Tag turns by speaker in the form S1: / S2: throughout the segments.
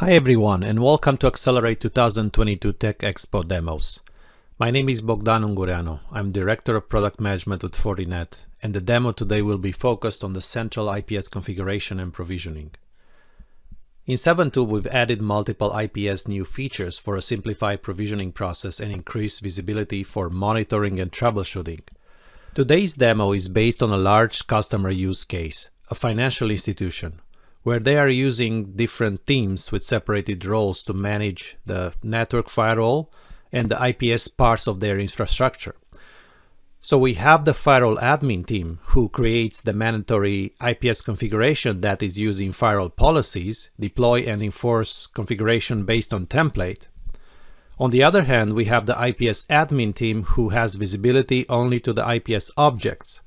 S1: Hi everyone and welcome to Accelerate 2022 Tech Expo Demos. My name is Bogdan Ungureanu. I'm Director of Product Management at Fortinet, and the demo today will be focused on the central IPS configuration and provisioning. In 7.2 we've added multiple IPS new features for a simplified provisioning process and increased visibility for monitoring and troubleshooting. Today's demo is based on a large customer use case, a financial institution, where they are using different teams with separated roles to manage the network firewall and the IPS parts of their infrastructure. So we have the firewall admin team who creates the mandatory IPS configuration that is used in firewall policies, deploy and enforce configuration based on template. On the other hand, we have the IPS admin team who has visibility only to the IPS objects.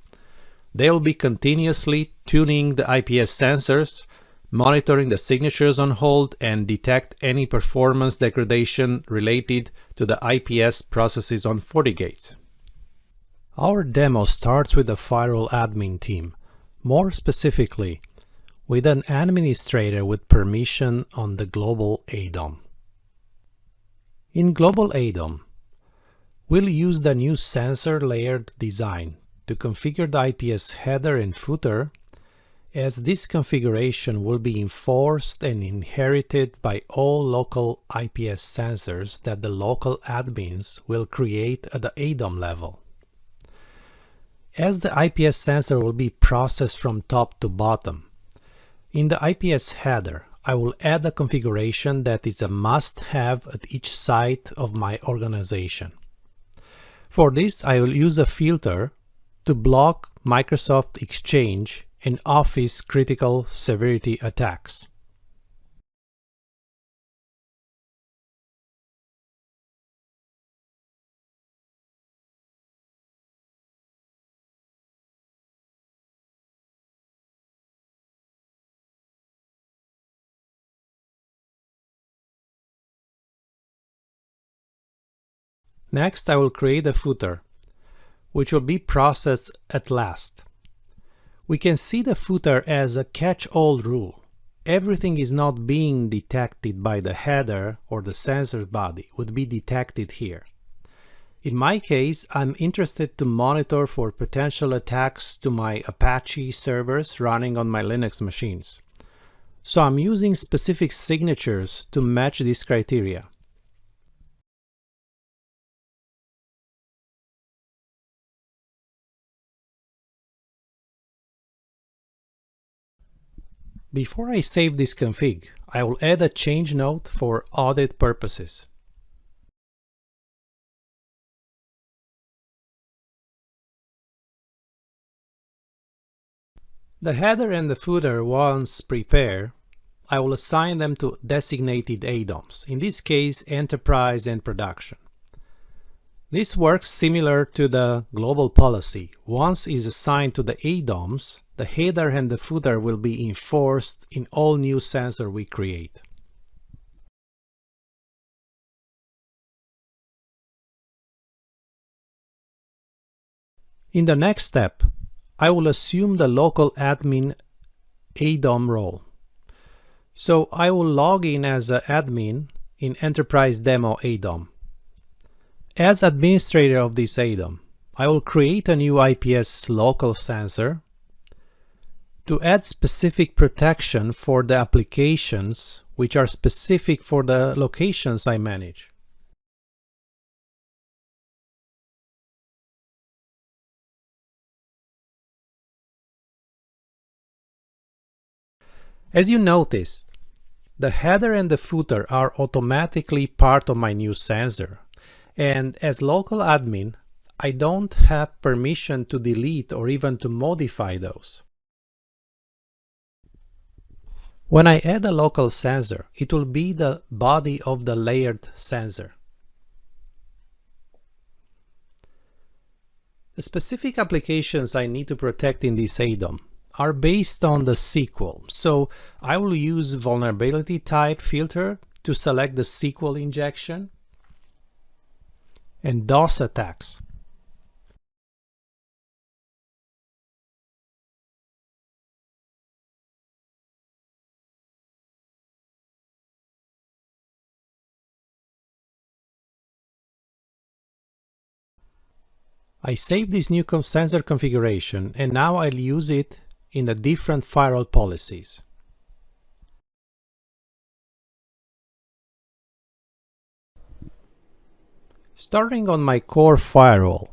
S1: They'll be continuously tuning the IPS sensors, monitoring the signatures on hold, and detect any performance degradation related to the IPS processes on FortiGates. Our demo starts with the firewall admin team, more specifically with an administrator with permission on the global ADOM. In global ADOM, we'll use the new sensor layered design to configure the IPS header and footer, as this configuration will be enforced and inherited by all local IPS sensors that the local admins will create at the ADOM level. As the IPS sensor will be processed from top to bottom, in the IPS header, I will add a configuration that is a must-have at each site of my organization. For this, I will use a filter to block Microsoft Exchange and Office critical severity attacks. Next, I will create a footer, which will be processed at last. We can see the footer as a catch-all rule. Everything is not being detected by the header or the sensor body would be detected here. In my case, I'm interested to monitor for potential attacks to my Apache servers running on my Linux machines. So I'm using specific signatures to match this criteria. Before I save this config, I will add a change note for audit purposes. The header and the footer, once prepared, I will assign them to designated ADOMs, in this case Enterprise and Production. This works similar to the global policy. Once is assigned to the ADOMs, the header and the footer will be enforced in all new sensor we create. In the next step, I will assume the local admin ADOM role. So I will log in as an admin in Enterprise Demo ADOM. As administrator of this ADOM, I will create a new IPS local sensor to add specific protection for the applications which are specific for the locations I manage. As you notice, the header and the footer are automatically part of my new sensor, and as local admin, I don't have permission to delete or even to modify those. When I add a local sensor, it will be the body of the layered sensor. The specific applications I need to protect in this ADOM are based on the SQL, so I will use vulnerability type filter to select the SQL injection and DOS attacks. I saved this new sensor configuration and now I'll use it in the different firewall policies. Starting on my core firewall,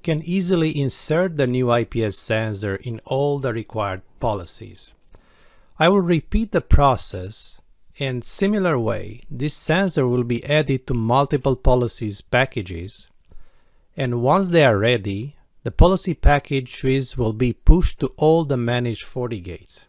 S1: can easily insert the new IPS sensor in all the required policies. I will repeat the process, and similar way, this sensor will be added to multiple policies packages, and once they are ready, the policy packages will be pushed to all the managed FortiGates.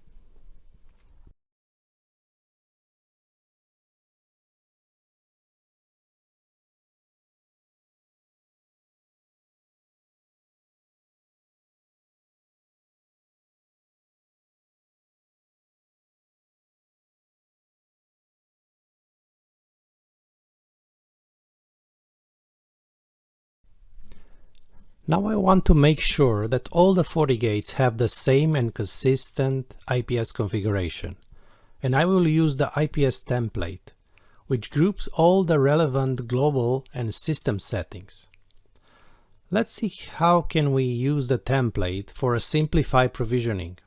S1: Now I want to make sure that all the FortiGates have the same and consistent IPS configuration, and I will use the IPS template, which groups all the relevant global and system settings. Let's see how can we use the template for a simplified provisioning.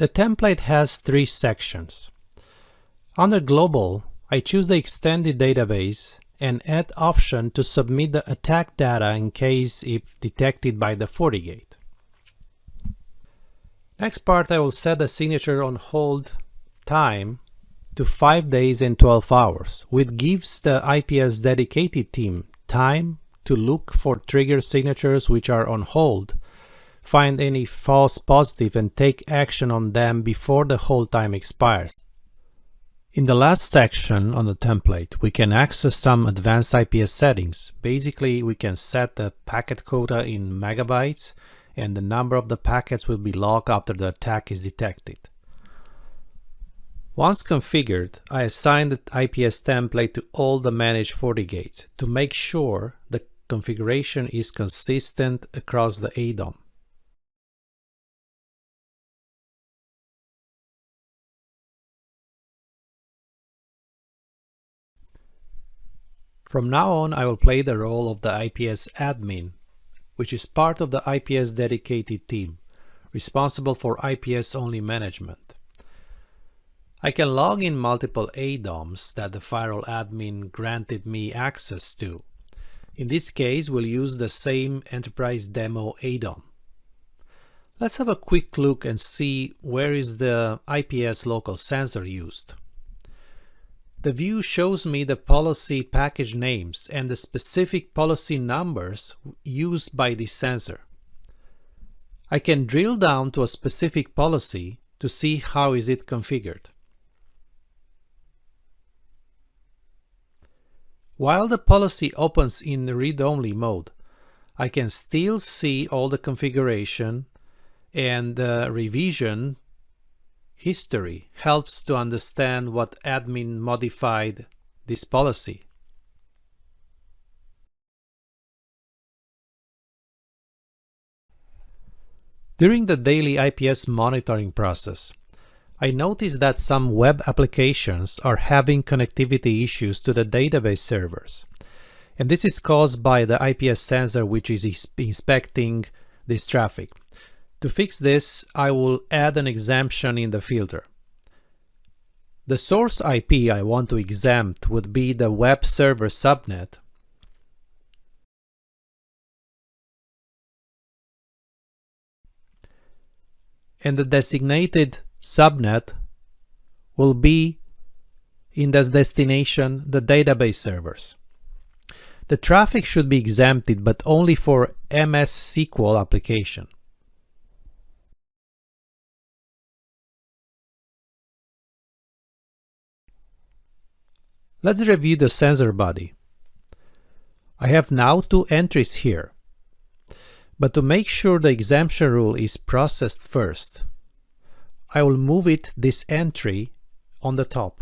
S1: The template has three sections. Under Global, I choose the extended database and add option to submit the attack data in case if detected by the FortiGate. Next part, I will set the signature on hold time to 5 days and 12 hours, which gives the IPS dedicated team time to look for trigger signatures which are on hold, find any false positive and take action on them before the hold time expires. In the last section on the template, we can access some advanced IPS settings. Basically, we can set the packet quota in megabytes, and the number of the packets will be logged after the attack is detected. Once configured, I assign the IPS template to all the managed FortiGates to make sure the configuration is consistent across the ADOM. From now on, I will play the role of the IPS admin, which is part of the IPS dedicated team, responsible for IPS-only management. I can log in multiple ADOMs that the firewall admin granted me access to. In this case, we'll use the same enterprise demo ADOM. Let's have a quick look and see where is the IPS local sensor used. The view shows me the policy package names and the specific policy numbers used by this sensor. I can drill down to a specific policy to see how is it configured. While the policy opens in read-only mode, I can still see all the configuration, and the revision history helps to understand what admin modified this policy. During the daily IPS monitoring process, I noticed that some web applications are having connectivity issues to the database servers. And this is caused by the IPS sensor which is inspecting this traffic. To fix this, I will add an exemption in the filter. The source IP I want to exempt would be the web server subnet, and the designated subnet will be in this destination the database servers. The traffic should be exempted, but only for MS SQL application. Let's review the sensor body. I have now two entries here, but to make sure the exemption rule is processed first, I will move this entry on the top.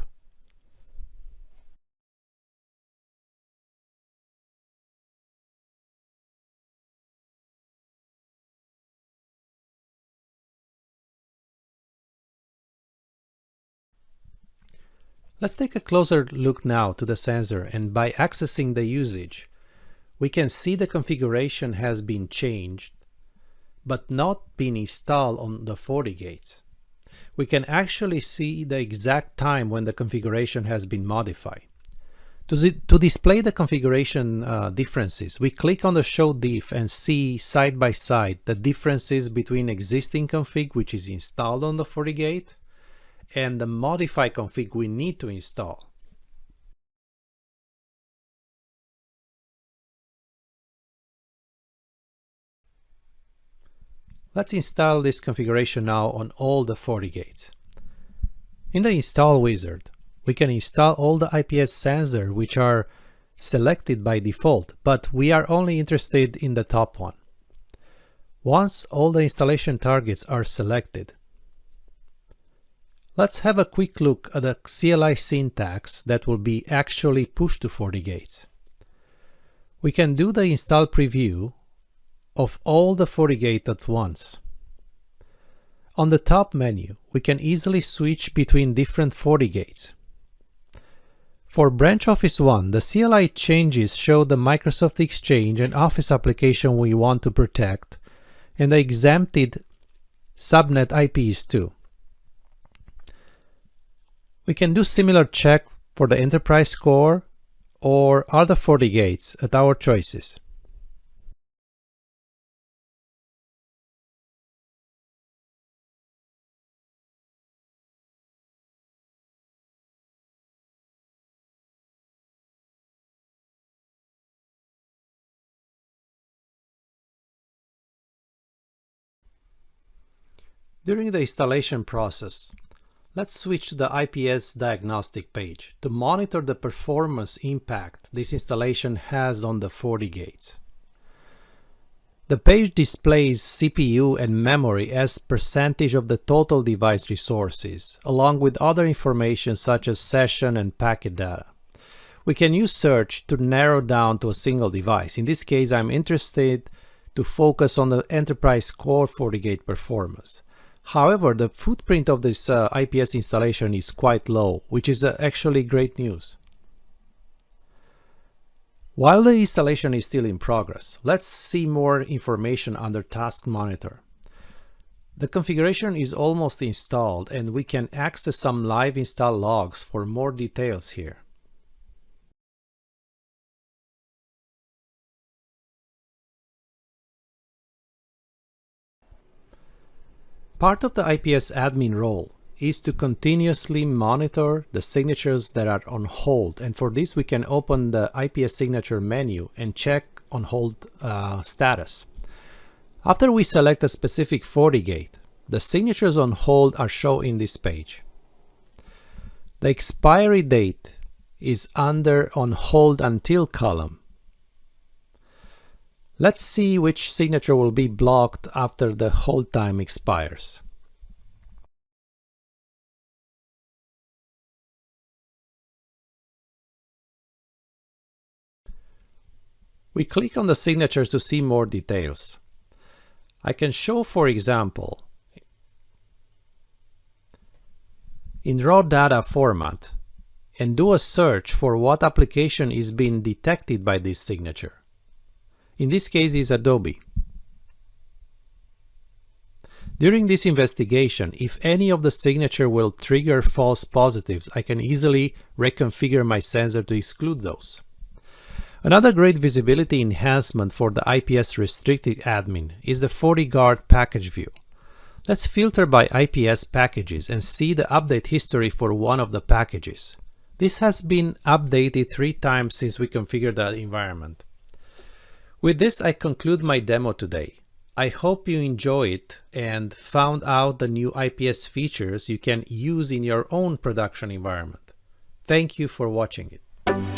S1: Let's take a closer look now to the sensor, and by accessing the usage, we can see the configuration has been changed, but not been installed on the FortiGates. We can actually see the exact time when the configuration has been modified. To display the configuration differences, we click on the Show Diff and see side by side the differences between existing config, which is installed on the FortiGate, and the modified config we need to install. Let's install this configuration now on all the FortiGates. In the Install wizard, we can install all the IPS sensors which are selected by default, but we are only interested in the top one. Once all the installation targets are selected, let's have a quick look at the CLI syntax that will be actually pushed to FortiGates. We can do the install preview of all the FortiGate at once. On the top menu, we can easily switch between different FortiGates. For Branch Office 1, the CLI changes show the Microsoft Exchange and Office application we want to protect, and the exempted subnet IPs too. We can do similar check for the Enterprise Core or other FortiGates at our choices. During the installation process, let's switch to the IPS diagnostic page to monitor the performance impact this installation has on the FortiGates. The page displays CPU and memory as percentage of the total device resources, along with other information such as session and packet data. We can use search to narrow down to a single device. In this case, I'm interested to focus on the Enterprise Core FortiGate performance. However, the footprint of this IPS installation is quite low, which is actually great news. While the installation is still in progress, let's see more information under Task Monitor. The configuration is almost installed, and we can access some live install logs for more details here. Part of the IPS admin role is to continuously monitor the signatures that are on hold, and for this we can open the IPS signature menu and check on hold status. After we select a specific FortiGate, the signatures on hold are shown in this page. The expiry date is under On Hold Until column. Let's see which signature will be blocked after the hold time expires. We click on the signatures to see more details. I can show, for example, in raw data format and do a search for what application is being detected by this signature. In this case is Adobe. During this investigation, if any of the signature will trigger false positives, I can easily reconfigure my sensor to exclude those. Another great visibility enhancement for the IPS restricted admin is the FortiGuard package view. Let's filter by IPS packages and see the update history for one of the packages. This has been updated 3 times since we configured the environment. With this, I conclude my demo today. I hope you enjoy it and found out the new IPS features you can use in your own production environment. Thank you for watching it.